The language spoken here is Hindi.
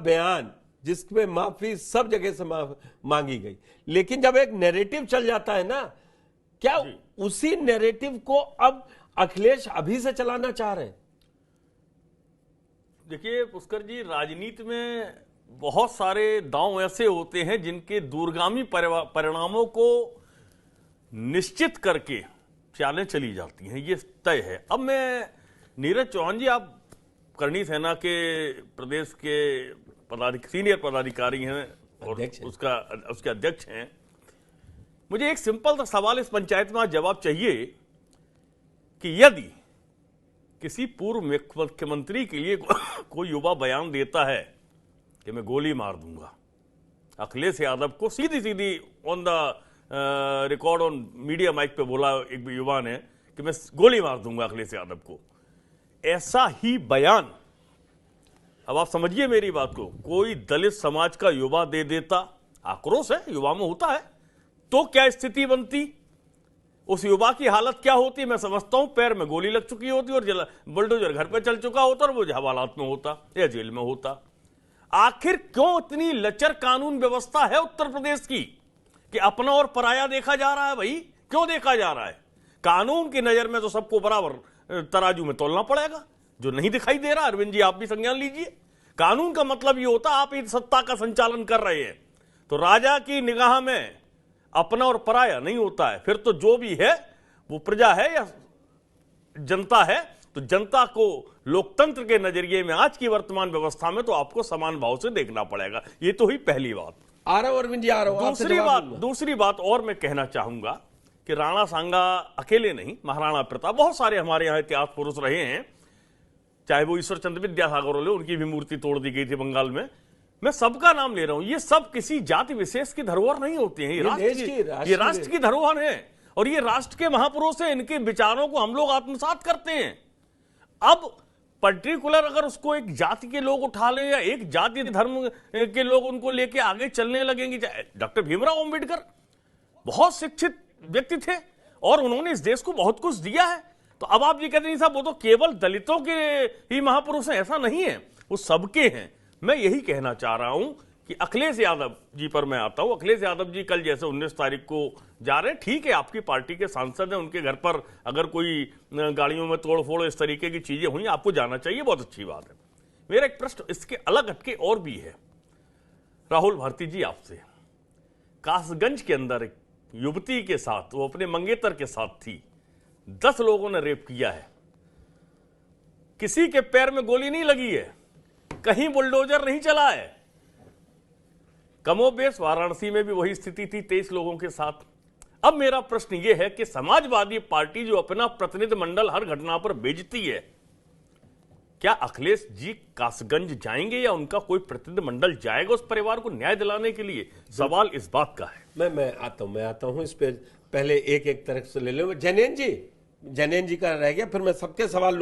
बयान जिसमें माफी सब जगह से मांगी गई, लेकिन जब एक नैरेटिव चल जाता है ना, क्या उसी नैरेटिव को अब अखिलेश अभी से चलाना चाह रहे हैं? देखिए पुष्कर जी, राजनीति में बहुत सारे दांव ऐसे होते हैं जिनके दूरगामी परिणामों को निश्चित करके चालें चली जाती हैं, ये तय है। अब मैं नीरज चौहान जी, आप करणी सेना के प्रदेश के सीनियर पदाधिकारी हैं और उसके अध्यक्ष हैं। मुझे एक सिंपल सा सवाल इस पंचायत में आज जवाब चाहिए कि यदि किसी पूर्व मुख्यमंत्री के लिए कोई युवा बयान देता है कि मैं गोली मार दूंगा, अखिलेश यादव को सीधी सीधी on the record on media mic पे बोला एक युवा ने कि मैं गोली मार दूंगा अखिलेश यादव को, ऐसा ही बयान, अब आप समझिए मेरी बात को, कोई दलित समाज का युवा दे देता, आक्रोश है युवा में होता है, तो क्या स्थिति बनती, उस युवा की हालत क्या होती? मैं समझता हूं पैर में गोली लग चुकी होती और बुलडोजर घर पे चल चुका होता और वो हवालात में होता या जेल में होता। आखिर क्यों इतनी लचर कानून व्यवस्था है उत्तर प्रदेश की कि अपना और पराया देखा जा रहा है? भाई क्यों देखा जा रहा है? कानून की नजर में तो सबको बराबर तराजू में तोलना पड़ेगा, जो नहीं दिखाई दे रहा। अरविंद जी, आप भी संज्ञान लीजिए। कानून का मतलब ये होता आप इस सत्ता का संचालन कर रहे हैं, तो राजा की निगाह में अपना और पराया नहीं होता है। फिर तो जो भी है वो प्रजा है या जनता है, तो जनता को लोकतंत्र के नजरिए में आज की वर्तमान व्यवस्था में तो आपको समान भाव से देखना पड़ेगा। ये तो हुई पहली बात। आ रहा हूं अरविंद जी, आ रहा हूं। दूसरी बात और मैं कहना चाहूंगा कि राणा सांगा अकेले नहीं, महाराणा प्रताप, बहुत सारे हमारे यहां इतिहास पुरुष रहे हैं, चाहे वो ईश्वर चंद्र विद्यासागर हो, उनकी भी मूर्ति तोड़ दी गई थी बंगाल में। मैं सबका नाम ले रहा हूं, ये सब किसी जाति विशेष की धरोहर नहीं होती है, ये राष्ट्र की धरोहर है और ये राष्ट्र के महापुरुष हैं, इनके विचारों को हम लोग आत्मसात करते हैं। अब पर्टिकुलर अगर उसको एक जाति के लोग उठा लें या एक जाति धर्म के लोग उनको लेके आगे चलने लगेंगे, डॉक्टर भीमराव अंबेडकर बहुत शिक्षित व्यक्ति थे और उन्होंने इस देश को बहुत कुछ दिया है, तो अब आप ये कहते हैं साहब वो तो केवल दलितों के ही महापुरुष हैं, ऐसा नहीं है, वो सबके हैं। मैं यही कहना चाह रहा हूं कि अखिलेश यादव जी पर मैं आता हूं। अखिलेश यादव जी कल जैसे 19 तारीख को जा रहे हैं, ठीक है, आपकी पार्टी के सांसद हैं, उनके घर पर अगर कोई गाड़ियों में तोड़फोड़ इस तरीके की चीजें हुई, आपको जाना चाहिए, बहुत अच्छी बात है। मेरा एक प्रश्न इसके अलग हटके और भी है राहुल भारती जी आपसे। कासगंज के अंदर एक युवती के साथ, वो अपने मंगेतर के साथ थी, 10 लोगों ने रेप किया है, किसी के पैर में गोली नहीं लगी है, कहीं बुलडोजर नहीं चला है। कमोबेश वाराणसी में भी वही स्थिति थी 23 लोगों के साथ। अब मेरा प्रश्न यह है कि समाजवादी पार्टी जो अपना प्रतिनिधिमंडल हर घटना पर भेजती है, क्या अखिलेश जी कासगंज जाएंगे या उनका कोई प्रतिनिधिमंडल जाएगा उस परिवार को न्याय दिलाने के लिए? सवाल इस बात का है। मैं आता हूं इस पे, पहले एक एक तरह से ले लो। जनेन जी का रह गया, फिर मैं सबके सवाल लूंगा।